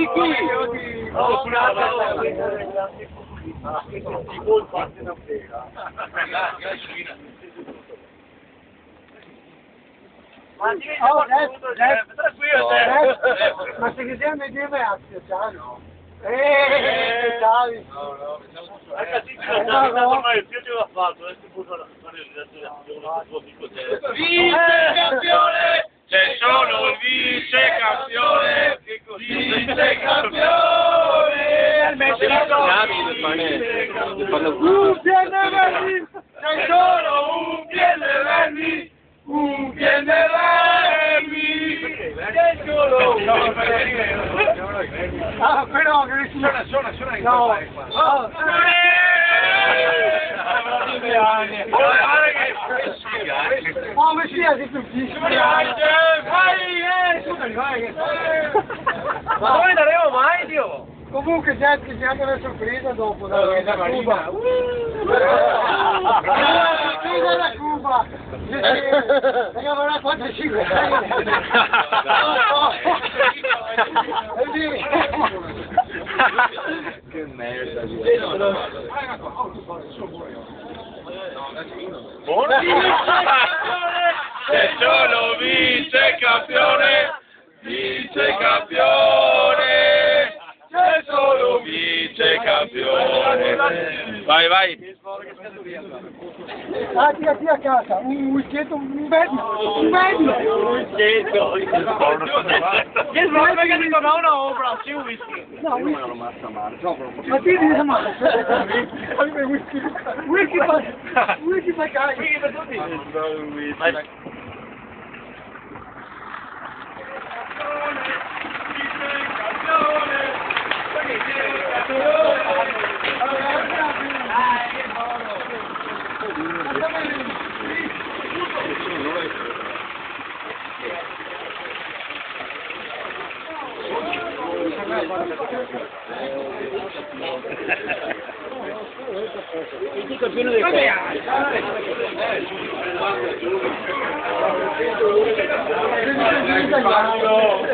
Ricky! Oh, bravo! Ma se che siamo insieme a ciao! Ciao! Vice campione! C'è solo il vice campione! Vice campione! Un PNV! C'è solo un PNV! Un PNV! C'è solo un PNV! Ah, però che suona in no. Oh, ma sì, è tutti. Vai! Ma dove daremo mai, Dio? Comunque c'è anche una sorpresa dopo, dai, da Cuba. Sorpresa da Cuba! Andiamo a 45! Che merda! C'è solo vice campione! Vice campione! C'è solo vice campione! Vai, vai! Ah, ti a casa, un whisky, un bello! Che sbaglio che dico no, no, bravo, un whisky! No, whisky! Ma ti dici male! Whisky per casa! Whisky per tutti!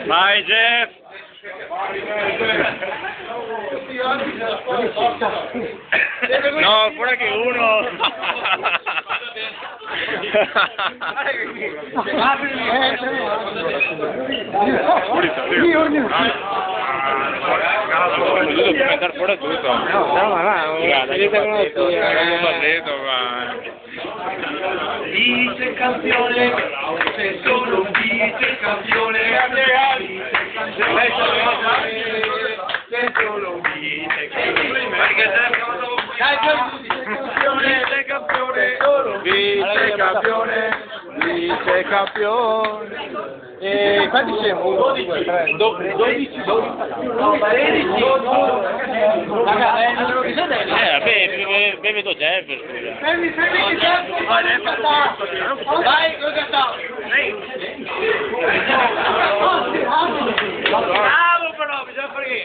Vai Jeff! No, fuera che uno! Devo mettere fuori tutto. No, va, vedete come Vice campione, c'è solo un vice campione. C'è solo un vice campione. Vice campione. Vice campione. E quanti siamo? 12, 13, 13. Beve do Jeff, scusa. Fermi che tempo! Vai, cosa sta? Bravo però, bisogna fare che...